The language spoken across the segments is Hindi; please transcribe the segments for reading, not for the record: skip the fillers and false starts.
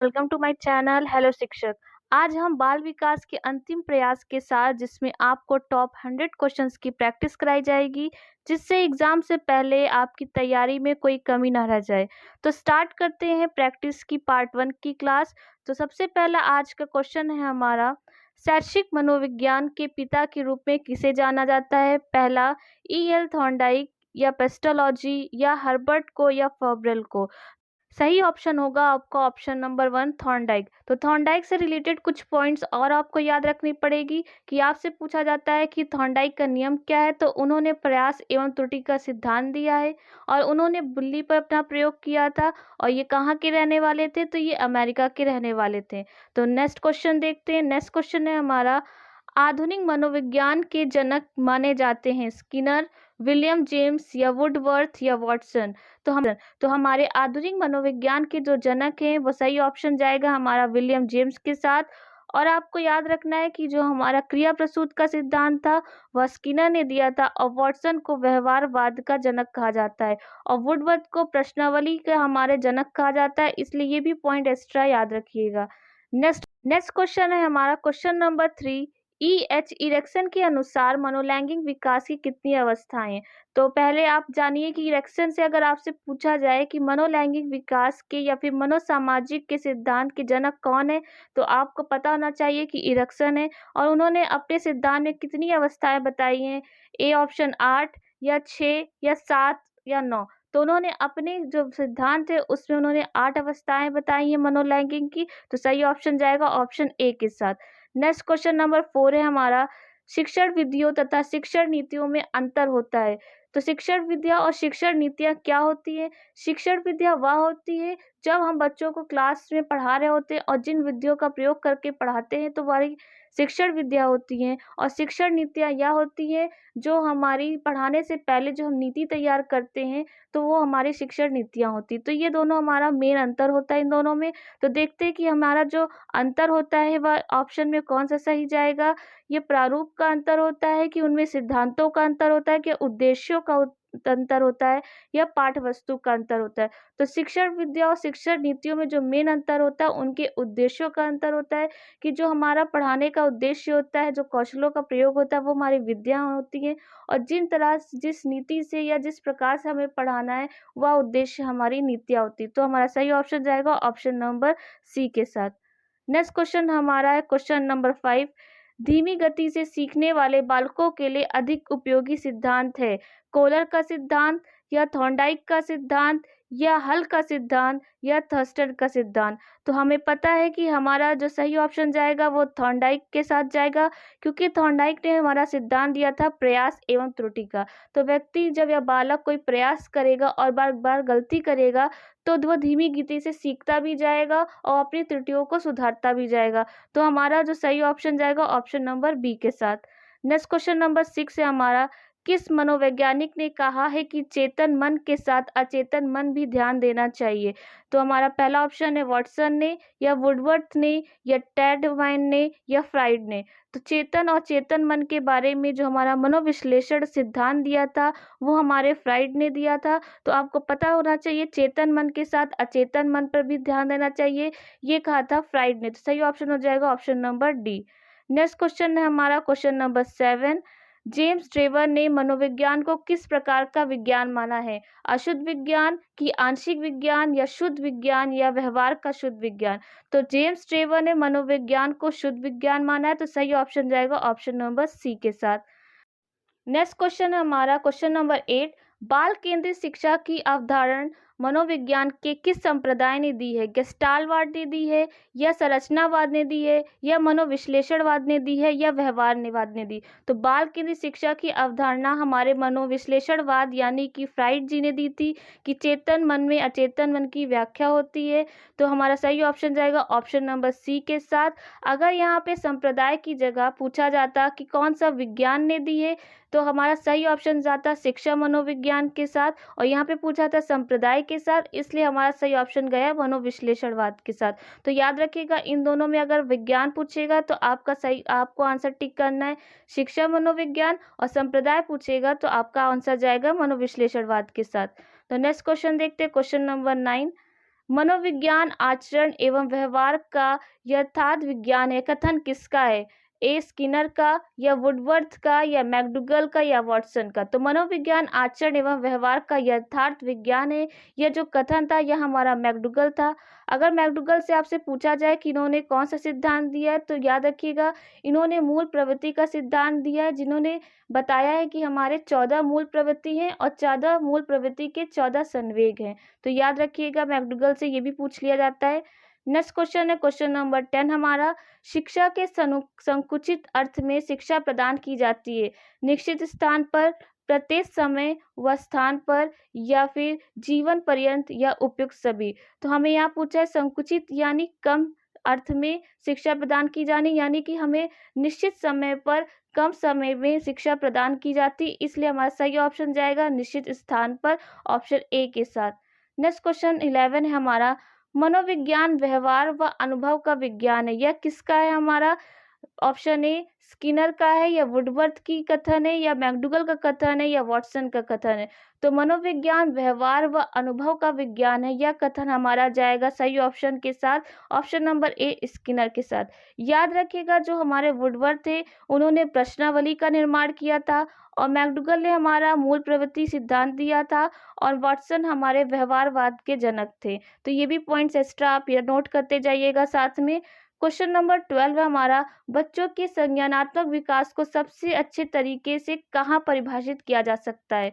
Welcome to my channel hello शिक्षक। आज हम बाल विकास के अंतिम प्रयास के साथ जिसमें आपको टॉप 100 क्वेश्चंस की प्रैक्टिस कराई जाएगी, जिससे एग्जाम से पहले आपकी तैयारी में कोई कमी ना रह जाए। तो स्टार्ट करते हैं प्रैक्टिस की पार्ट 1 की क्लास। तो सबसे पहला आज का क्वेश्चन है हमारा, शैक्षिक मनोविज्ञान के पिता के रूप में किसे जाना जाता है? पहला, E.L. थॉर्नडाइक या पेस्टोलॉजी या हर्बर्ट को या फर्ब्रेल को? सही ऑप्शन होगा आपका ऑप्शन नंबर 1 थॉर्नडाइक। तो थॉर्नडाइक से रिलेटेड कुछ पॉइंट्स और आपको याद रखनी पड़ेगी कि आपसे पूछा जाता है कि थॉर्नडाइक का नियम क्या है। तो उन्होंने प्रयास एवं त्रुटि का सिद्धांत दिया है और उन्होंने बिल्ली पर अपना प्रयोग किया था। और ये कहाँ के रहने वाले थे? तो ये अमेरिका के रहने वाले थे। तो नेक्स्ट क्वेश्चन देखते हैं। नेक्स्ट क्वेश्चन है हमारा, आधुनिक मनोविज्ञान के जनक माने जाते हैं स्किनर, विलियम जेम्स या वुडवर्थ या वॉटसन? तो हमारे आधुनिक मनोविज्ञान के जो जनक हैं वो सही ऑप्शन जाएगा हमारा विलियम जेम्स के साथ। और आपको याद रखना है कि जो हमारा क्रिया प्रसूत का सिद्धांत था वह स्किनर ने दिया था और वॉटसन को व्यवहारवाद का जनक कहा जाता है और वुडवर्थ को प्रश्नावली का हमारे जनक कहा जाता है। इसलिए ये भी पॉइंट एक्स्ट्रा याद रखिएगा। नेक्स्ट नेक्स्ट क्वेश्चन है हमारा क्वेश्चन नंबर 3, E.H. इरेक्शन के अनुसार मनोलैंगिक विकास की कितनी अवस्थाएं हैं? तो पहले आप जानिए कि इरेक्शन से अगर आपसे पूछा जाए कि मनोलैंगिक विकास के या फिर मनोसामाजिक के सिद्धांत के जनक कौन है, तो आपको पता होना चाहिए कि इरेक्शन है। और उन्होंने अपने सिद्धांत में कितनी अवस्थाएं बताई हैं? ए ऑप्शन 8 या 6 या 7 या 9? तो उन्होंने अपने जो सिद्धांत है उसमें उन्होंने 8 अवस्थाएं बताई हैं मनोलैंगिक की। तो सही ऑप्शन जाएगा ऑप्शन ए के साथ। नेक्स्ट क्वेश्चन नंबर 4 है हमारा, शिक्षण विधियों तथा शिक्षण नीतियों में अंतर होता है। तो शिक्षण विधियां और शिक्षण नीतियां क्या होती है? शिक्षण विधियां वह होती है जब हम बच्चों को क्लास में पढ़ा रहे होते हैं और जिन विधियों का प्रयोग करके पढ़ाते हैं तो हमारी शिक्षण विद्या होती हैं। और शिक्षण नीतियां यह होती हैं जो हमारी पढ़ाने से पहले जो हम नीति तैयार करते हैं तो वो हमारी शिक्षण नीतियां होती। तो ये दोनों हमारा मेन अंतर होता है इन दोनों में। तो देखते हैं कि हमारा जो अंतर होता है वह ऑप्शन में कौन सा सही जाएगा। ये प्रारूप का अंतर होता है कि उनमें सिद्धांतों का अंतर होता है कि उद्देश्यों का अंतर होता है या पाठ वस्तु का अंतर होता है? तो शिक्षण विद्या और शिक्षण नीतियों में जो मेन अंतर होता है उनके उद्देश्यों का अंतर होता है कि जो हमारा पढ़ाने का उद्देश्य होता है, जो कौशलों का प्रयोग होता है वो हमारी विद्या होती है और जिस नीति से या जिस प्रकार से हमें पढ़ाना है वह उद्देश्य हमारी नीतियाँ होती। तो हमारा सही ऑप्शन जाएगा ऑप्शन नंबर सी के साथ। नेक्स्ट क्वेश्चन हमारा है क्वेश्चन नंबर 5, धीमी गति से सीखने वाले बालकों के लिए अधिक उपयोगी सिद्धांत है कोलर का सिद्धांत या थॉर्नडाइक का सिद्धांत या हल का सिद्धांत या थर्स्टन का सिद्धांत? तो हमें पता है कि हमारा जो सही ऑप्शन जाएगा वो थॉर्नडाइक के साथ जाएगा, क्योंकि थॉर्नडाइक ने हमारा सिद्धांत दिया था प्रयास एवं त्रुटि का। तो व्यक्ति जब या बालक कोई प्रयास करेगा और बार बार गलती करेगा तो वह धीमी गति से सीखता भी जाएगा और अपनी त्रुटियों को सुधारता भी जाएगा। तो हमारा जो सही ऑप्शन जाएगा ऑप्शन नंबर बी के साथ। नेक्स्ट क्वेश्चन नंबर 6 है हमारा, किस मनोवैज्ञानिक ने कहा है कि चेतन मन के साथ अचेतन मन भी ध्यान देना चाहिए? तो हमारा पहला ऑप्शन है वॉटसन ने या वुडवर्थ ने या टैडवाइन ने या फ्राइड ने? तो चेतन और चेतन मन के बारे में जो हमारा मनोविश्लेषण सिद्धांत दिया था वो हमारे फ्राइड ने दिया था। तो आपको पता होना चाहिए चेतन मन के साथ अचेतन मन पर भी ध्यान देना चाहिए, ये कहा था फ्राइड ने। तो सही ऑप्शन हो जाएगा option number D. Next question है हमारा क्वेश्चन नंबर 7, जेम्स ट्रेवर ने मनोविज्ञान को किस प्रकार का विज्ञान माना है? अशुद्ध विज्ञान की आंशिक विज्ञान या शुद्ध विज्ञान या व्यवहार का शुद्ध विज्ञान? तो जेम्स ट्रेवर ने मनोविज्ञान को शुद्ध विज्ञान माना है। तो सही ऑप्शन जाएगा ऑप्शन नंबर सी के साथ। नेक्स्ट क्वेश्चन है हमारा क्वेश्चन नंबर 8, बाल केंद्रित शिक्षा की अवधारणा मनोविज्ञान के किस संप्रदाय ने दी है? गेस्टाल्टवाद ने दी है या संरचनावाद ने दी है या मनोविश्लेषणवाद ने दी है या व्यवहारवाद ने दी? तो बाल केंद्रित शिक्षा की अवधारणा हमारे मनोविश्लेषणवाद यानी कि फ्राइड जी ने दी थी कि चेतन मन में अचेतन मन की व्याख्या होती है। तो हमारा सही ऑप्शन जाएगा ऑप्शन नंबर सी के साथ। अगर यहाँ पे संप्रदाय की जगह पूछा जाता कि कौन सा विज्ञान ने दी है तो हमारा सही ऑप्शन जाता शिक्षा मनोविज्ञान के साथ, और यहाँ पे पूछा था संप्रदाय के साथ, इसलिए हमारा सही ऑप्शन गया मनोविश्लेषणवाद के साथ। तो याद रखिएगा इन दोनों में अगर विज्ञान पूछेगा तो आपको आंसर टिक करना है शिक्षा मनोविज्ञान, और संप्रदाय पूछेगा तो आपका आंसर जाएगा मनोविश्लेषणवाद के साथ। तो नेक्स्ट क्वेश्चन देखते हैं क्वेश्चन नंबर 9, मनोविज्ञान आचरण एवं व्यवहार का यथार्थ विज्ञान है, कथन किसका है? ए स्किनर का, या वुडवर्थ का, या मैकडूगल का, या वॉटसन का? तो मनोविज्ञान आचरण एवं व्यवहार का यथार्थ विज्ञान है, यह जो कथन था यह हमारा मैकडूगल था। अगर मैकडूगल से आपसे पूछा जाए कि इन्होंने कौन सा सिद्धांत दिया है, तो याद रखिएगा इन्होंने मूल प्रवृत्ति का सिद्धांत दिया है, जिन्होंने बताया है कि हमारे 14 मूल प्रवृत्ति हैं और 14 मूल प्रवृत्ति के 14 संवेग हैं। तो याद रखिएगा मैकडूगल से ये भी पूछ लिया जाता है। नेक्स्ट क्वेश्चन है क्वेश्चन नंबर 10 हमारा, शिक्षा के संकुचित अर्थ में शिक्षा प्रदान की जाती है निश्चित स्थान पर, प्रत्येक समय व स्थान पर, या फिर जीवन पर्यंत, या उपयुक्त सभी। तो हमें यहाँ पूछा है संकुचित यानी कम अर्थ में शिक्षा प्रदान की जानी, यानी कि हमें निश्चित समय पर कम समय में शिक्षा प्रदान की जाती, इसलिए हमारा सही ऑप्शन जाएगा निश्चित स्थान पर, ऑप्शन ए के साथ। नेक्स्ट क्वेश्चन 11 है हमारा, मनोविज्ञान व्यवहार व अनुभव का विज्ञान है, यह किसका है? हमारा ऑप्शन ए स्किनर का है, या वुडवर्थ की कथन है, या मैकडूगल का कथन है, या वॉटसन का कथन है? तो मनोविज्ञान व्यवहार व अनुभव का विज्ञान है, यह कथन हमारा जाएगा सही ऑप्शन के साथ, ऑप्शन नंबर ए स्किनर के साथ। याद रखिएगा जो हमारे वुडवर्थ थे उन्होंने प्रश्नावली का निर्माण किया था, और मैकडूगल ने हमारा मूल प्रवृत्ति सिद्धांत दिया था, और वॉटसन हमारे व्यवहारवाद के जनक थे। तो ये भी पॉइंट्स एक्स्ट्रा आप ये नोट करते जाइएगा साथ में। क्वेश्चन नंबर 12 है हमारा, बच्चों के संज्ञानात्मक विकास को सबसे अच्छे तरीके से कहाँ परिभाषित किया जा सकता है?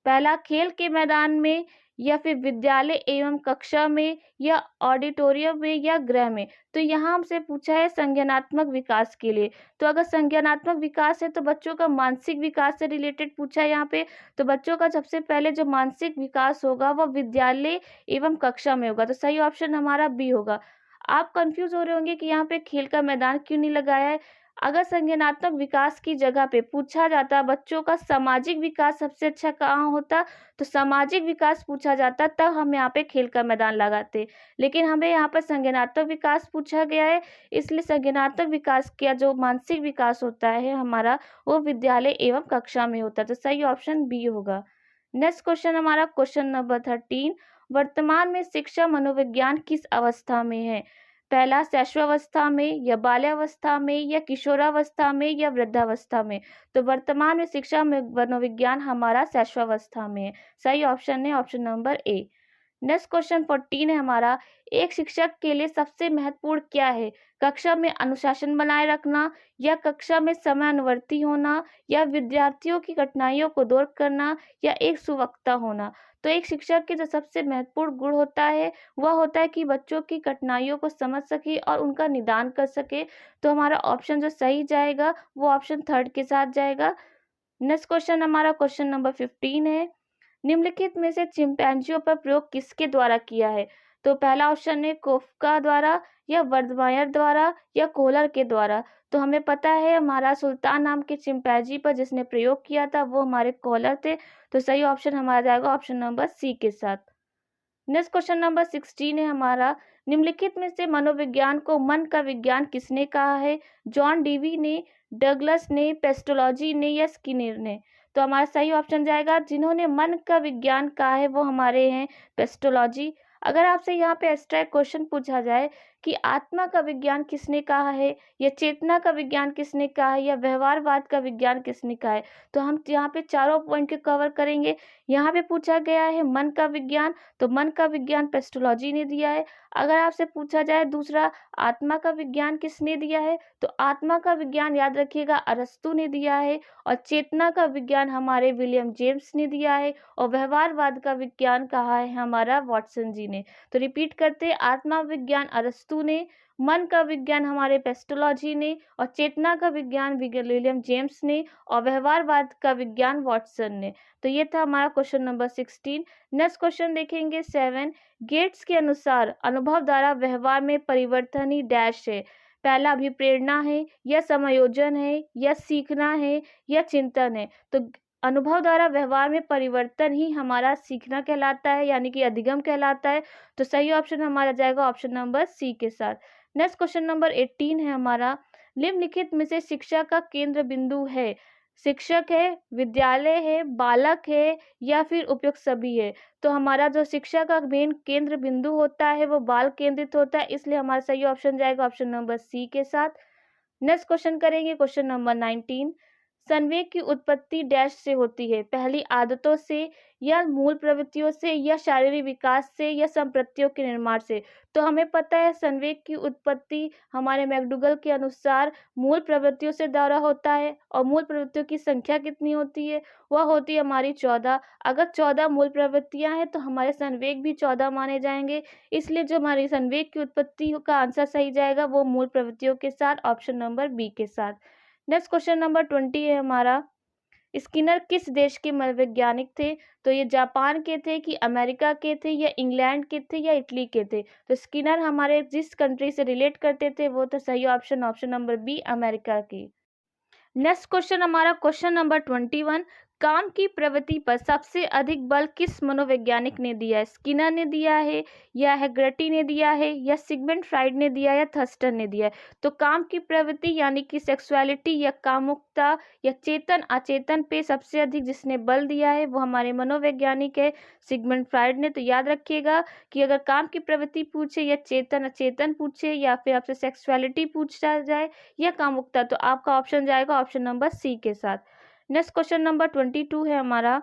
पहला, खेल के मैदान में, या फिर विद्यालय एवं कक्षा में, या ऑडिटोरियम में, या गृह में? तो यहाँ हमसे पूछा है संज्ञानात्मक विकास के लिए। तो अगर संज्ञानात्मक विकास है तो बच्चों का मानसिक विकास से रिलेटेड पूछा है यहाँ पे। तो बच्चों का सबसे पहले जो मानसिक विकास होगा वह विद्यालय एवं कक्षा में होगा, तो सही ऑप्शन हमारा बी होगा। आप कंफ्यूज हो रहे होंगे कि यहाँ पे खेल का मैदान क्यों नहीं लगाया है। अगर संज्ञानात्मक विकास की जगह पे पूछा जाता बच्चों का सामाजिक विकास सबसे अच्छा कहाँ होता, तो सामाजिक विकास पूछा जाता तब हम यहाँ पे खेल का मैदान लगाते, लेकिन हमें यहाँ पर संज्ञानात्मक विकास पूछा गया है, इसलिए संज्ञानात्मक विकास का जो मानसिक विकास होता है हमारा वो विद्यालय एवं कक्षा में होता है, तो सही ऑप्शन बी होगा। नेक्स्ट क्वेश्चन हमारा क्वेश्चन नंबर 13, वर्तमान में शिक्षा मनोविज्ञान किस अवस्था में है? पहला, शैशवावस्था में, या बाल्यावस्था में, या किशोरावस्था में, या वृद्धावस्था में? तो वर्तमान में शिक्षा में मनोविज्ञान हमारा शैशवावस्था में है, सही ऑप्शन है ऑप्शन नंबर ए। नेक्स्ट क्वेश्चन 14 है हमारा, एक शिक्षक के लिए सबसे महत्वपूर्ण क्या है? कक्षा में अनुशासन बनाए रखना, या कक्षा में समयानुवर्ती होना, या विद्यार्थियों की कठिनाइयों को दूर करना, या एक सुवक्ता होना? तो एक शिक्षक के जो सबसे महत्वपूर्ण गुण होता है वह होता है कि बच्चों की कठिनाइयों को समझ सके और उनका निदान कर सके, तो हमारा ऑप्शन जो सही जाएगा वो ऑप्शन थर्ड के साथ जाएगा। नेक्स्ट क्वेश्चन हमारा क्वेश्चन नंबर 15 है, निम्नलिखित में से चिंपैंजियों पर प्रयोग किसके द्वारा किया है? तो पहला ऑप्शन है कोफका द्वारा, या वर्डमायर द्वारा, या कोहलर के द्वारा? तो हमें पता है हमारा सुल्तान नाम के चिंपैंजी पर जिसने प्रयोग किया था वो हमारे कोहलर थे, तो सही ऑप्शन हमारा जाएगा ऑप्शन नंबर सी के साथ। नेक्स्ट क्वेश्चन नंबर 16 है हमारा, निम्नलिखित में से मनोविज्ञान को मन का विज्ञान किसने कहा है? जॉन डीवी ने, डगलस ने, पेस्टोलॉजी ने, या स्किनर ने? तो हमारा सही ऑप्शन जाएगा जिन्होंने मन का विज्ञान कहा है वो हमारे हैं पेस्टोलॉजी। अगर आपसे यहाँ पे एक्स्ट्रा क्वेश्चन पूछा जाए कि आत्मा का विज्ञान किसने कहा है, या चेतना का विज्ञान किसने कहा है, या व्यवहारवाद का विज्ञान किसने कहा है, तो हम यहाँ पे चारों पॉइंट को कवर करेंगे। यहाँ पे पूछा गया है मन का विज्ञान, तो मन का विज्ञान पेस्टोलॉजी ने दिया है। अगर आपसे पूछा जाए दूसरा आत्मा का विज्ञान किसने दिया है, तो आत्मा का विज्ञान याद रखिएगा अरस्तु ने दिया है, और चेतना का विज्ञान हमारे विलियम जेम्स ने दिया है, और व्यवहारवाद का विज्ञान कहा है हमारा वॉटसन जी ने। तो रिपीट करते, आत्मा विज्ञान अरस्तु ने, मन का विज्ञान हमारे पेस्टोलॉजी ने, और चेतना का विज्ञान विलियम जेम्स ने, और व्यवहारवाद का विज्ञान वॉटसन ने। तो ये था हमारा क्वेश्चन नंबर 16। नेक्स्ट क्वेश्चन देखेंगे 7, गेट्स के अनुसार अनुभव द्वारा व्यवहार में परिवर्तन ही डैश है। पहला, अभिप्रेरणा है, या समायोजन है, या सीखना है, या चिंतन है? तो अनुभव द्वारा व्यवहार में परिवर्तन ही हमारा सीखना कहलाता है, यानी कि अधिगम कहलाता है, तो सही ऑप्शन हमारा जाएगा ऑप्शन नंबर सी के साथ। नेक्स्ट क्वेश्चन नंबर 18 है हमारा, निम्नलिखित में से शिक्षा का केंद्र बिंदु है? शिक्षक है, विद्यालय है, बालक है या फिर उपयुक्त सभी है। तो हमारा जो शिक्षा का मेन केंद्र बिंदु होता है वो बाल केंद्रित होता है, इसलिए हमारा सही ऑप्शन जाएगा ऑप्शन नंबर सी के साथ। नेक्स्ट क्वेश्चन करेंगे क्वेश्चन नंबर 19। संवेग की उत्पत्ति डैश से होती है, पहली आदतों से या मूल प्रवृत्तियों से या शारीरिक विकास से या संप्रत्तियों के निर्माण से। तो हमें पता है संवेग की उत्पत्ति हमारे मैकडूगल के अनुसार मूल प्रवृत्तियों से द्वारा होता है, और मूल प्रवृत्तियों की संख्या कितनी होती है, वह होती है हमारी 14। अगर 14 मूल प्रवृत्तियां हैं तो हमारे संवेग भी 14 माने जाएंगे, इसलिए जो हमारी संवेग की उत्पत्ति का आंसर सही जाएगा वो मूल प्रवृत्तियों के साथ ऑप्शन नंबर बी के साथ। नेक्स्ट क्वेश्चन नंबर 20 है हमारा, स्किनर किस देश के मनोवैज्ञानिक थे? तो ये जापान के थे कि अमेरिका के थे या इंग्लैंड के थे या इटली के थे? तो स्किनर हमारे जिस कंट्री से रिलेट करते थे वो तो सही option option number B America की। नेक्स्ट क्वेश्चन हमारा क्वेश्चन नंबर 21। काम की प्रवृत्ति पर सबसे अधिक बल किस मनोवैज्ञानिक ने दिया है? स्किनर ने दिया है या हैग्रटी ने दिया है या सिगमंड फ्राइड ने दिया है या थर्स्टन ने दिया है? तो काम की प्रवृत्ति यानी कि सेक्सुअलिटी या कामुकता या चेतन अचेतन पे सबसे अधिक जिसने बल दिया है वो हमारे मनोवैज्ञानिक है सिगमंड फ्राइड ने। तो याद रखिएगा कि अगर काम की प्रवृत्ति पूछे या चेतन अचेतन पूछे या फिर आपसे सेक्सुअलिटी पूछा जाए या कामुकता, तो आपका ऑप्शन जाएगा ऑप्शन नंबर सी के साथ। नेक्स्ट क्वेश्चन नंबर 22 है हमारा,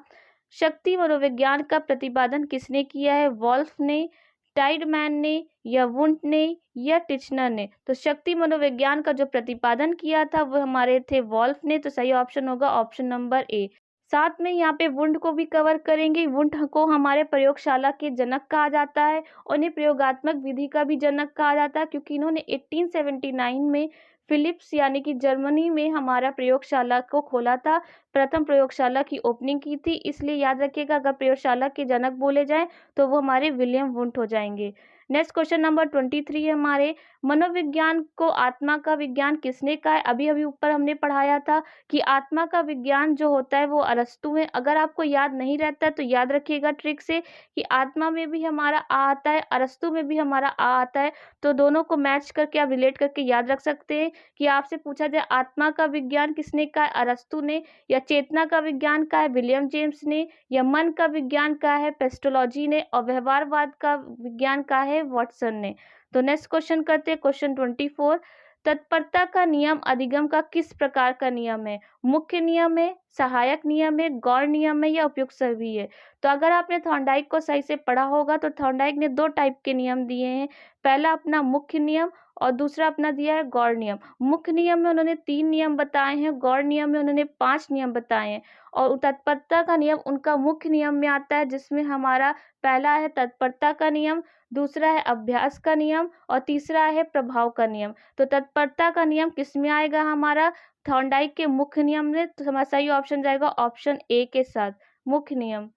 शक्ति मनोविज्ञान का प्रतिपादन किसने किया है? वॉल्फ ने, टाइडमैन ने या वुंट ने या टिचनर ने? तो शक्ति मनोविज्ञान का जो प्रतिपादन किया था वो हमारे थे वॉल्फ ने। तो सही ऑप्शन होगा ऑप्शन नंबर ए। साथ में यहाँ पे वुंट को भी कवर करेंगे। वुंट को हमारे प्रयोगशाला के जनक कहा जाता है और इन्हें प्रयोगात्मक विधि का भी जनक कहा जाता है, क्योंकि इन्होंने 1879 में फिलिप्स यानी कि जर्मनी में हमारा प्रयोगशाला को खोला था, प्रथम प्रयोगशाला की ओपनिंग की थी। इसलिए याद रखिएगा अगर प्रयोगशाला के जनक बोले जाएं तो वो हमारे विलियम वुंट हो जाएंगे। नेक्स्ट क्वेश्चन नंबर 23 है हमारे, मनोविज्ञान को आत्मा का विज्ञान किसने कहा है? अभी अभी ऊपर हमने पढ़ाया था कि आत्मा का विज्ञान जो होता है वो अरस्तु है। अगर आपको याद नहीं रहता है तो याद रखिएगा ट्रिक से कि आत्मा में भी हमारा आ आता है, अरस्तु में भी हमारा आ आता है। तो दोनों को मैच करके आप रिलेट करके याद रख सकते हैं कि आपसे पूछा जाए आत्मा का विज्ञान किसने कहा है? अरस्तु ने, या चेतना का विज्ञान का है विलियम जेम्स ने, या मन का विज्ञान का है पेस्टोलॉजी ने, और व्यवहारवाद का विज्ञान का है वॉटसन ने। तो नेक्स्ट क्वेश्चन करते हैं क्वेश्चन 24। तत्परता का नियम अधिगम का किस प्रकार का नियम है? मुख्य नियम है, सहायक नियम है, गौण नियम है या उपयुक्त सभी है? तो अगर आपने थॉर्नडाइक को सही से पढ़ा होगा तो थॉर्नडाइक ने दो टाइप के नियम दिए हैं, पहला अपना मुख्य नियम और दूसरा अपना दिया है गौण नियम। मुख्य नियम में उन्होंने 3 नियम बताए हैं, गौण नियम में उन्होंने 5 नियम बताए हैं। और तत्परता का नियम उनका मुख्य नियम में आता है, जिसमें हमारा पहला है तत्परता का नियम, दूसरा है अभ्यास का नियम और तीसरा है प्रभाव का नियम। तो तत्परता का नियम किस में आएगा? हमारा थॉर्नडाइक के मुख्य नियम में। तो हमारा सही ऑप्शन जाएगा ऑप्शन ए के साथ, मुख्य नियम।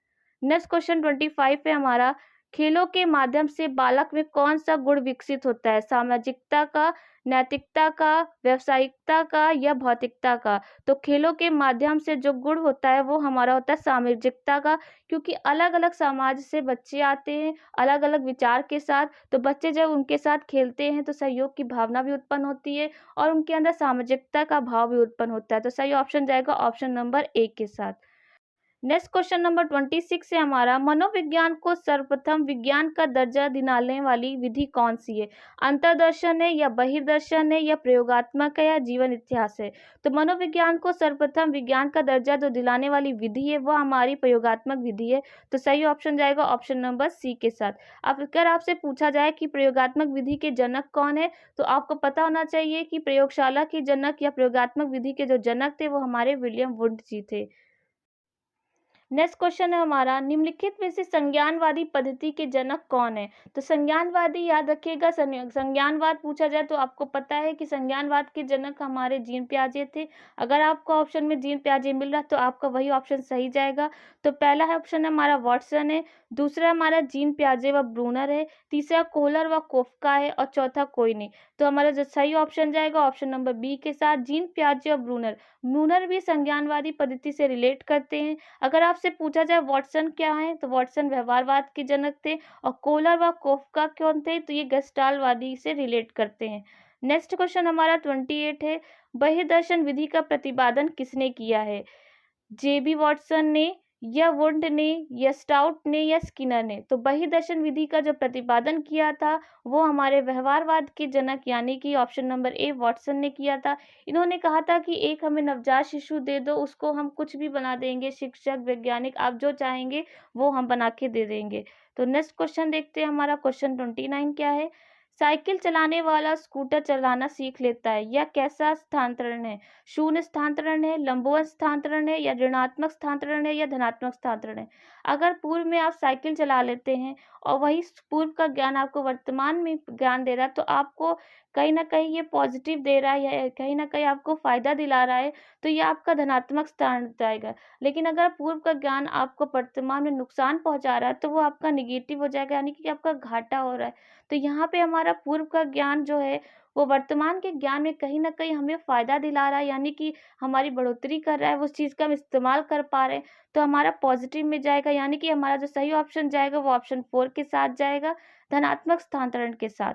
नेक्स्ट क्वेश्चन 25 है हमारा, खेलों के माध्यम से बालक में कौन सा गुण विकसित होता है? सामाजिकता का, नैतिकता का, व्यावसायिकता का या भौतिकता का? तो खेलों के माध्यम से जो गुण होता है वो हमारा होता है सामाजिकता का, क्योंकि अलग अलग समाज से बच्चे आते हैं अलग अलग विचार के साथ। तो बच्चे जब उनके साथ खेलते हैं तो सहयोग की भावना भी उत्पन्न होती है और उनके अंदर सामाजिकता का भाव भी उत्पन्न होता है। तो सही ऑप्शन जाएगा ऑप्शन नंबर ए के साथ। नेक्स्ट क्वेश्चन नंबर 26 है हमारा, मनोविज्ञान को सर्वप्रथम विज्ञान का दर्जा दिलाने वाली विधि कौन सी है? अंतर्दर्शन है या बहिर्दर्शन है या प्रयोगात्मक है या जीवन इतिहास है? तो मनोविज्ञान को सर्वप्रथम विज्ञान का दर्जा जो दिलाने वाली विधि है वह हमारी प्रयोगात्मक विधि है। तो सही ऑप्शन जाएगा ऑप्शन नंबर सी के साथ। अब अगर आपसे पूछा जाए कि प्रयोगात्मक विधि के जनक कौन है, तो आपको पता होना चाहिए कि प्रयोगशाला के जनक या प्रयोगात्मक विधि के जो जनक थे वो हमारे विलियम वुड जी थे। नेक्स्ट क्वेश्चन है हमारा, निम्नलिखित में से संज्ञानवादी पद्धति के जनक कौन है? तो संज्ञानवादी याद रखिएगा, संज्ञानवाद पूछा जाए तो आपको पता है कि संज्ञानवाद के जनक हमारे जीन पियाजे थे। अगर आपको ऑप्शन में जीन पियाजे मिल रहा तो आपका वही ऑप्शन सही जाएगा। तो पहला है ऑप्शन है हमारा वॉटसन है, दूसरा हमारा जीन पियाजे व ब्रूनर है, तीसरा कोहलर व कोफका है और चौथा कोई नहीं। तो हमारा जो सही ऑप्शन जाएगा ऑप्शन नंबर बी के साथ, जीन पियाजे और ब्रूनर। ब्रूनर भी संज्ञानवादी पद्धति से रिलेट करते हैं। अगर आपसे पूछा जाए वॉटसन क्या है, तो वॉटसन व्यवहारवाद के जनक थे और कोहलर व कोफका कौन थे? तो ये गेस्टाल्टवादी से रिलेट करते हैं। नेक्स्ट क्वेश्चन हमारा 28 है, बहिर्दर्शन विधि का प्रतिपादन किसने किया है? जेबी वॉटसन ने, या वुंड ने, या स्टाउट ने, या स्किनर ने? तो बहिर्दर्शन विधि का जो प्रतिपादन किया था वो हमारे व्यवहारवाद के जनक यानी कि ऑप्शन नंबर ए वॉटसन ने किया था। इन्होंने कहा था कि एक हमें नवजात शिशु दे दो, उसको हम कुछ भी बना देंगे, शिक्षक, वैज्ञानिक, आप जो चाहेंगे वो हम बना के दे देंगे। तो नेक्स्ट क्वेश्चन देखते हैं, हमारा क्वेश्चन 29 क्या है? साइकिल चलाने वाला स्कूटर चलाना सीख लेता है, यह कैसा स्थानांतरण है? शून्य स्थानांतरण है, लंबवत स्थानांतरण है, या ऋणात्मक स्थानांतरण है, या धनात्मक स्थानांतरण है? अगर पूर्व में आप साइकिल चला लेते हैं और वही पूर्व का ज्ञान आपको वर्तमान में ज्ञान दे रहा है, तो आपको कहीं ना कहीं ये पॉजिटिव दे रहा है या कहीं ना कहीं आपको फायदा दिला रहा है, तो ये आपका धनात्मक स्थान जाएगा। लेकिन अगर पूर्व का ज्ञान आपको वर्तमान में नुकसान पहुंचा रहा है, तो वो आपका निगेटिव हो जाएगा, यानी कि आपका घाटा हो रहा है। तो यहाँ पे हमारा पूर्व का ज्ञान जो है वो वर्तमान के ज्ञान में कहीं न कहीं हमें फ़ायदा दिला रहा है, यानी कि हमारी बढ़ोतरी कर रहा है, उस चीज़ का हम इस्तेमाल कर पा रहे हैं, तो हमारा पॉज़िटिव में जाएगा, यानी कि हमारा जो सही ऑप्शन जाएगा वो ऑप्शन 4 के साथ जाएगा, धनात्मक स्थानांतरण के साथ।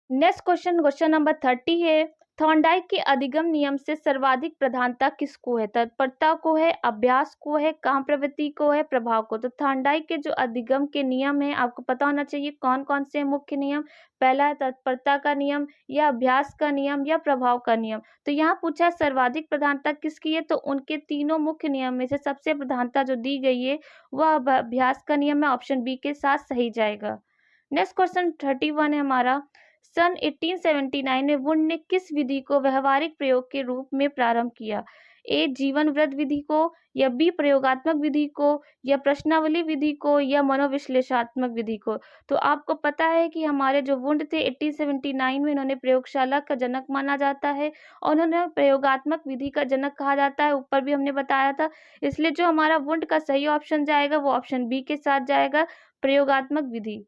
नेक्स्ट क्वेश्चन, क्वेश्चन नंबर 30 है, थॉर्नडाइक के अधिगम नियम से सर्वाधिक प्रधानता किसको है? तत्परता को है, अभ्यास को है, काम प्रवृत्ति को है, प्रभाव को? तो थॉर्नडाइक के जो अधिगम के नियम है, आपको पता होना चाहिए कौन कौन से मुख्य नियम। पहला है तत्परता का नियम, या अभ्यास का नियम, या प्रभाव का नियम। तो यहाँ पूछा सर्वाधिक प्रधानता किसकी है, तो उनके तीनों मुख्य नियम में से सबसे प्रधानता जो दी गई है वह अभ्यास का नियम है, ऑप्शन बी के साथ सही जाएगा। नेक्स्ट क्वेश्चन 31 है हमारा, सन 1879 में वुंड ने किस विधि को व्यवहारिक प्रयोग के रूप में प्रारंभ किया? ए जीवन वृत्त विधि को, या बी प्रयोगात्मक विधि को, या प्रश्नावली विधि को, या मनोविश्लेषणात्मक विधि को? तो आपको पता है कि हमारे जो वुंड थे 1879 में इन्होंने प्रयोगशाला का जनक माना जाता है और उन्होंने प्रयोगात्मक विधि का जनक कहा जाता है, ऊपर भी हमने बताया था। इसलिए जो हमारा वुंड का सही ऑप्शन जाएगा वो ऑप्शन बी के साथ जाएगा, प्रयोगात्मक विधि।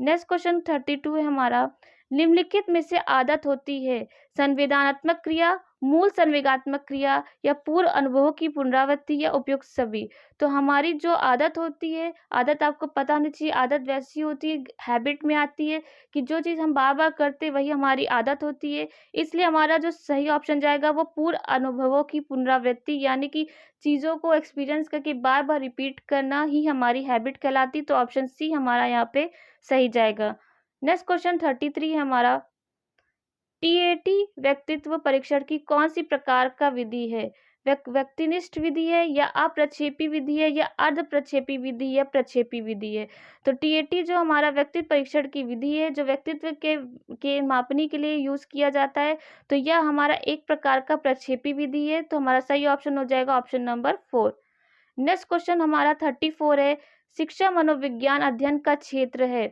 नेक्स्ट क्वेश्चन 32 है हमारा, निम्नलिखित में से आदत होती है? संवेदनात्मक क्रिया, मूल संवेगात्मक क्रिया, या पूर्व अनुभवों की पुनरावृत्ति, या उपयुक्त सभी? तो हमारी जो आदत होती है, आदत आपको पता होनी चाहिए, आदत वैसी होती है, हैबिट में आती है कि जो चीज़ हम बार बार करते हैं वही हमारी आदत होती है। इसलिए हमारा जो सही ऑप्शन जाएगा वो पूर्व अनुभवों की पुनरावृत्ति, यानी कि चीज़ों को एक्सपीरियंस करके बार बार रिपीट करना ही हमारी हैबिट कहलाती। तो ऑप्शन सी हमारा यहाँ पे सही जाएगा। नेक्स्ट क्वेश्चन 33 है हमारा, टीएटी व्यक्तित्व परीक्षण की कौन सी प्रकार का विधि है? व्यक्तिनिष्ठ विधि है, या अप्रक्षेपी विधि है, या अर्ध प्रक्षेपी विधि, या प्रक्षेपी विधि है? तो टीएटी जो हमारा व्यक्तित्व परीक्षण की विधि है, जो व्यक्तित्व के मापने के लिए यूज किया जाता है, तो यह हमारा एक प्रकार का प्रक्षेपी विधि है। तो हमारा सही ऑप्शन हो जाएगा ऑप्शन नंबर 4। नेक्स्ट क्वेश्चन हमारा 34 है, शिक्षा मनोविज्ञान अध्ययन का क्षेत्र है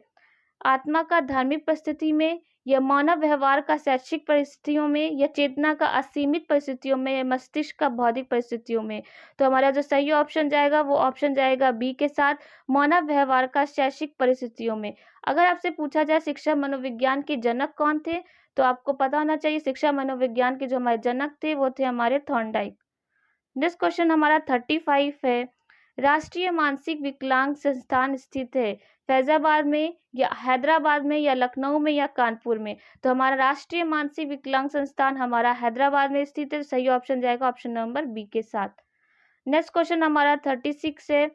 आत्मा का धार्मिक परिस्थिति में, या मानव व्यवहार का शैक्षिक परिस्थितियों में, या चेतना का असीमित परिस्थितियों में, या मस्तिष्क का भौतिक परिस्थितियों में? तो हमारा जो सही ऑप्शन जाएगा वो ऑप्शन जाएगा बी के साथ, मानव व्यवहार का शैक्षिक परिस्थितियों में। अगर आपसे पूछा जाए शिक्षा मनोविज्ञान के जनक कौन थे, तो आपको पता होना चाहिए शिक्षा मनोविज्ञान के जो हमारे जनक थे वो थे हमारे थॉर्नडाइक। नेक्स्ट क्वेश्चन हमारा 35 है, राष्ट्रीय मानसिक विकलांग संस्थान स्थित है फैजाबाद में, या हैदराबाद में, या लखनऊ में, या कानपुर में? तो हमारा राष्ट्रीय मानसिक विकलांग संस्थान हमारा हैदराबाद में स्थित है। सही ऑप्शन जाएगा ऑप्शन नंबर बी के साथ। नेक्स्ट क्वेश्चन हमारा 36 है,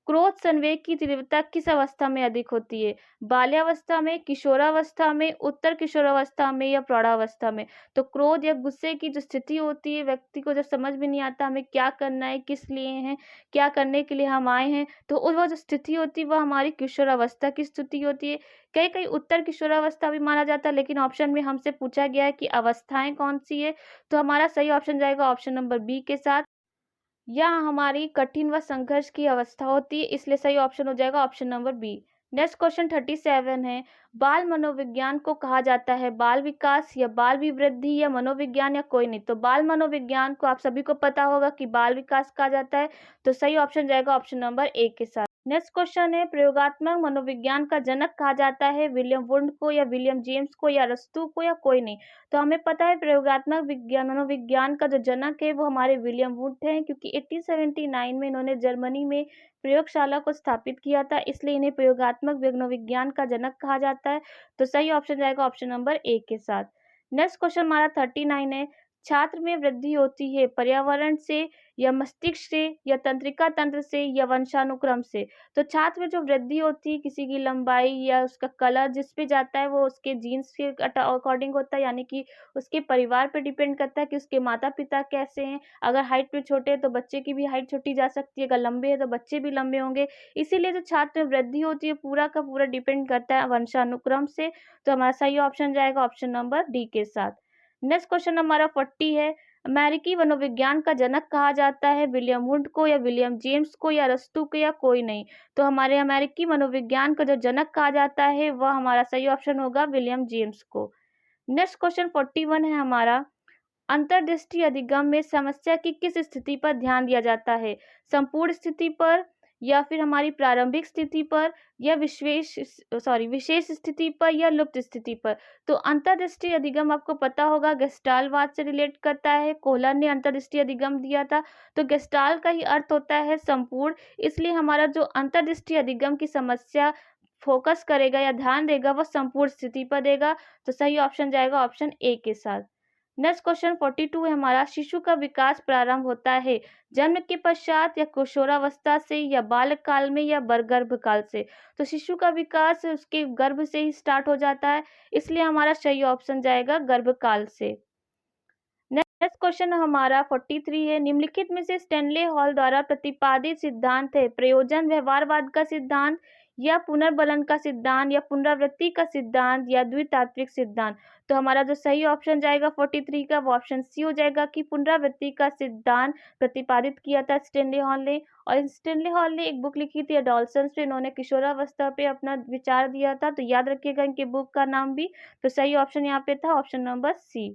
क्रोध संवेग की तीव्रता किस अवस्था में अधिक होती है? बाल्यावस्था में, किशोरावस्था में, उत्तर किशोरावस्था में, या प्रौढ़ावस्था में? तो क्रोध या गुस्से की जो स्थिति होती है, व्यक्ति को जब समझ में नहीं आता हमें क्या करना है, किस लिए हैं, क्या करने के लिए हम आए हैं, तो वो जो स्थिति होती है वह हमारी किशोरावस्था की स्थिति होती है। कई कई उत्तर किशोरावस्था भी माना जाता है, लेकिन ऑप्शन में हमसे पूछा गया है कि अवस्थाएं कौन सी है, तो हमारा सही ऑप्शन जाएगा ऑप्शन नंबर बी के साथ। यह हमारी कठिन व संघर्ष की अवस्था होती है, इसलिए सही ऑप्शन हो जाएगा option number B. Next question 37 है, बाल मनोविज्ञान को कहा जाता है बाल विकास, या बाल विवृद्धि, या मनोविज्ञान, या कोई नहीं? तो बाल मनोविज्ञान को आप सभी को पता होगा कि बाल विकास कहा जाता है, तो सही ऑप्शन जाएगा ऑप्शन नंबर ए के साथ। नेक्स्ट क्वेश्चन है, प्रयोगात्मक मनोविज्ञान का जनक कहा जाता है विलियम वुंड को, या विलियम जेम्स को, या अरस्तू को, या कोई नहीं? तो हमें पता है प्रयोगात्मक विज्ञान मनोविज्ञान का जो जनक है वो हमारे विलियम वुड हैं, क्योंकि 1879 में इन्होंने जर्मनी में प्रयोगशाला को स्थापित किया था, इसलिए इन्हें प्रयोगात्मक मनोविज्ञान का जनक कहा जाता है। तो सही ऑप्शन जाएगा ऑप्शन नंबर ए के साथ। नेक्स्ट क्वेश्चन हमारा 39 है, छात्र में वृद्धि होती है पर्यावरण से या मस्तिष्क से या तंत्रिका तंत्र से या वंशानुक्रम से। तो छात्र में जो वृद्धि होती है किसी की लंबाई या उसका कलर जिस पे जाता है वो उसके जीन्स के अकॉर्डिंग होता है, यानी कि उसके परिवार पे डिपेंड करता है कि उसके माता पिता कैसे हैं। अगर हाइट में छोटे हैं तो बच्चे की भी हाइट छोटी जा सकती है, अगर लंबे हैं तो बच्चे भी लंबे होंगे। इसीलिए जो छात्र में वृद्धि होती है पूरा का पूरा डिपेंड करता है वंशानुक्रम से। तो हमारा सही ऑप्शन जाएगा ऑप्शन नंबर डी के साथ। नेक्स्ट क्वेश्चन हमारा 40 है, अमेरिकी मनोविज्ञान का जनक कहा जाता है विलियम वुड को या विलियम जेम्स को या अरस्तू को या कोई नहीं। तो हमारे अमेरिकी मनोविज्ञान का जो जनक कहा जाता है वह हमारा सही ऑप्शन होगा विलियम जेम्स को। नेक्स्ट क्वेश्चन 41 है हमारा, अंतर्दृष्टि अधिगम में समस्या की किस स्थिति पर ध्यान दिया जाता है, संपूर्ण स्थिति पर या फिर हमारी प्रारंभिक स्थिति पर या विशेष स्थिति पर या लुप्त स्थिति पर। तो अंतर्दृष्टि अधिगम आपको पता होगा गेस्टालवाद से रिलेट करता है, कोहलर ने अंतर्दृष्टि अधिगम दिया था। तो गेस्टाल का ही अर्थ होता है संपूर्ण, इसलिए हमारा जो अंतर्दृष्टि अधिगम की समस्या फोकस करेगा या ध्यान देगा वह संपूर्ण स्थिति पर देगा। तो सही ऑप्शन जाएगा ऑप्शन ए के साथ। नेक्स्ट क्वेश्चन 42 है हमारा, शिशु का विकास प्रारंभ होता है जन्म के पश्चात या किशोरावस्था से या बालक काल में या गर्भ काल से। तो शिशु का विकास उसके गर्भ से ही स्टार्ट हो जाता है, इसलिए हमारा सही ऑप्शन जाएगा गर्भ काल से। नेक्स्ट क्वेश्चन हमारा 43 है, निम्नलिखित में से स्टैनले हॉल द्वारा प्रतिपादित सिद्धांत है प्रयोजन व्यवहारवाद का सिद्धांत या पुनर्बलन का सिद्धांत या पुनरावृत्ति का सिद्धांत या द्वितात्विक सिद्धांत। तो हमारा जो सही ऑप्शन जाएगा 43 का वो ऑप्शन सी हो जाएगा कि पुनरावृत्ति का सिद्धांत प्रतिपादित किया था स्टैनले हॉल ने। और स्टैनले हॉल ने एक बुक लिखी थी एडोलसेंस पे, इन्होंने किशोरावस्था पे अपना विचार दिया था। तो याद रखिएगा इनके बुक का नाम भी। तो सही ऑप्शन यहाँ पे था option number C.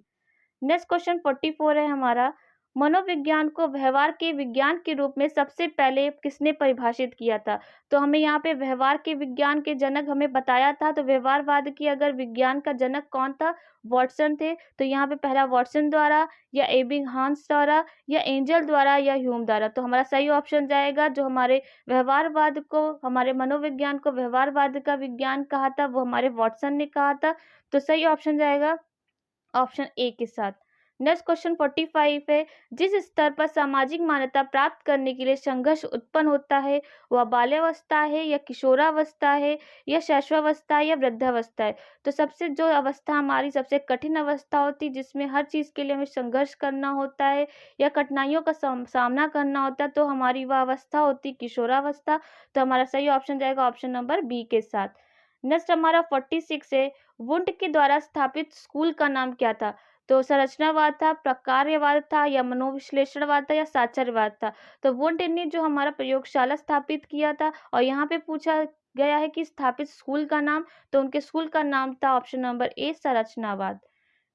Next question 44 है हमारा, मनोविज्ञान को व्यवहार के विज्ञान के रूप में सबसे पहले किसने परिभाषित किया था। तो हमें यहाँ पे व्यवहार के विज्ञान के जनक हमें बताया था। तो व्यवहारवाद की अगर विज्ञान का जनक कौन था, वॉटसन थे। तो यहाँ पे पहला वॉटसन द्वारा या एबिंगहास द्वारा या एंजल द्वारा या ह्यूम द्वारा। तो हमारा सही ऑप्शन जाएगा जो हमारे व्यवहारवाद को, हमारे मनोविज्ञान को व्यवहारवाद का विज्ञान कहा था वो हमारे वॉटसन ने कहा था। तो सही ऑप्शन जाएगा ऑप्शन ए के साथ। नेक्स्ट क्वेश्चन 45 है, जिस स्तर पर सामाजिक मान्यता प्राप्त करने के लिए संघर्ष उत्पन्न होता है वह बाल्यावस्था है या किशोरावस्था है या शैशवावस्था है या वृद्धावस्था है। तो सबसे जो अवस्था हमारी सबसे कठिन अवस्था होती है जिसमें हर चीज़ के लिए हमें संघर्ष करना होता है या कठिनाइयों का सामना करना होता है, तो हमारी वह अवस्था होती किशोरावस्था। तो हमारा सही ऑप्शन जाएगा ऑप्शन नंबर बी के साथ। नेक्स्ट हमारा 46 है, वुंड के द्वारा स्थापित स्कूल का नाम क्या था। तो संरचनावाद था, प्रकार्यवाद था या मनोविश्लेषणवाद था या साक्षरवाद था। तो वुंड ने जो हमारा प्रयोगशाला स्थापित किया था और यहाँ पे पूछा गया है कि स्थापित स्कूल का नाम, तो उनके स्कूल का नाम था ऑप्शन नंबर ए संरचनावाद।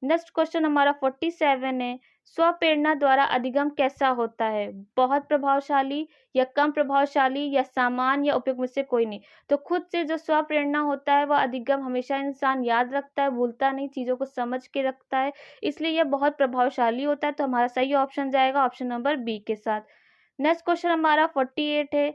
नेक्स्ट क्वेश्चन हमारा 47 है, स्वप्रेरणा द्वारा अधिगम कैसा होता है, बहुत प्रभावशाली या कम प्रभावशाली या सामान्य या उपयुक्त में से कोई नहीं। तो खुद से जो स्वप्रेरणा होता है वह अधिगम हमेशा इंसान याद रखता है, भूलता नहीं, चीज़ों को समझ के रखता है, इसलिए यह बहुत प्रभावशाली होता है। तो हमारा सही ऑप्शन जाएगा ऑप्शन नंबर बी के साथ। नेक्स्ट क्वेश्चन हमारा 48 है,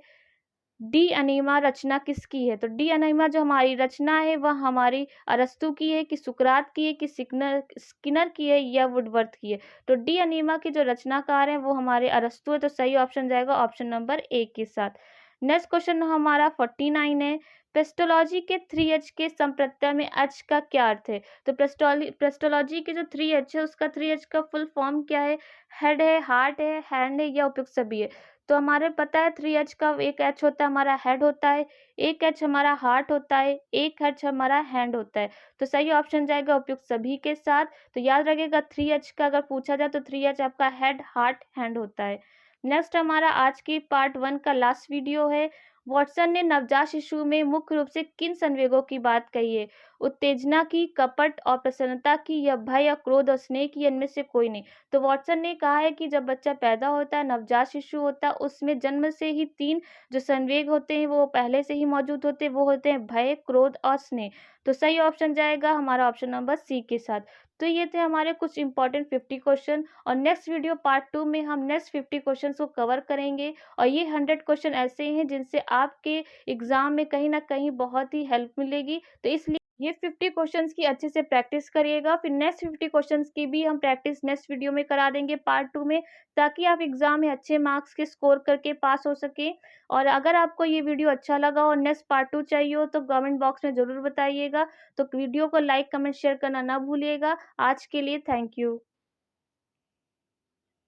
डी अनीमा रचना किसकी है। तो डी अनीमा जो हमारी रचना है वह हमारी अरस्तू की है कि सुकरात की है कि स्किनर की है या वुडवर्थ की है। तो डी अनीमा के जो रचनाकार हैं वो हमारे अरस्तू है। तो सही ऑप्शन जाएगा ऑप्शन नंबर ए के साथ। नेक्स्ट क्वेश्चन हमारा 49 है, पेस्टोलॉजी के 3H के संप्रत्यय में H का क्या अर्थ है। तो पेस्टोलॉजी के जो 3H है उसका 3H का फुल फॉर्म क्या है, हेड है, हार्ट है, हैंड है या उपयुक्त सभी है। तो हमारे पता है 3H का एक H होता है हमारा हेड होता है, एक H हमारा हार्ट होता है, एक H हमारा हैंड होता है। तो सही ऑप्शन जाएगा उपयुक्त सभी के साथ। तो याद रखिएगा 3H का अगर पूछा जाए तो 3H आपका हेड, हार्ट, हैंड होता है। नेक्स्ट हमारा आज की पार्ट 1 का लास्ट वीडियो है, वॉटसन ने नवजात शिशु में मुख्य रूप से किन संवेगों की बात कही है, उत्तेजना की, कपट और प्रसन्नता की या भय या क्रोध और स्नेह की, इनमें से कोई नहीं। तो वॉटसन ने कहा है कि जब बच्चा पैदा होता है, नवजात शिशु होता है, उसमें जन्म से ही 3 जो संवेग होते हैं वो पहले से ही मौजूद होते हैं, वो होते हैं भय, क्रोध और स्नेह। तो सही ऑप्शन जाएगा हमारा ऑप्शन नंबर सी के साथ। तो ये थे हमारे कुछ इंपॉर्टेंट 50 क्वेश्चन और नेक्स्ट वीडियो पार्ट 2 में हम नेक्स्ट 50 क्वेश्चन को कवर करेंगे और ये 100 क्वेश्चन ऐसे हैं जिनसे आपके एग्जाम में कहीं ना कहीं बहुत ही हेल्प मिलेगी। तो इसलिए ये 50 क्वेश्चंस की अच्छे से प्रैक्टिस करिएगा, फिर नेक्स्ट 50 क्वेश्चंस की भी हम प्रैक्टिस नेक्स्ट वीडियो में करा देंगे पार्ट 2 में, ताकि आप एग्ज़ाम में अच्छे मार्क्स के स्कोर करके पास हो सकें। और अगर आपको ये वीडियो अच्छा लगा और नेक्स्ट पार्ट 2 चाहिए हो तो कमेंट बॉक्स में ज़रूर बताइएगा। तो वीडियो को लाइक, कमेंट, शेयर करना ना भूलिएगा। आज के लिए थैंक यू।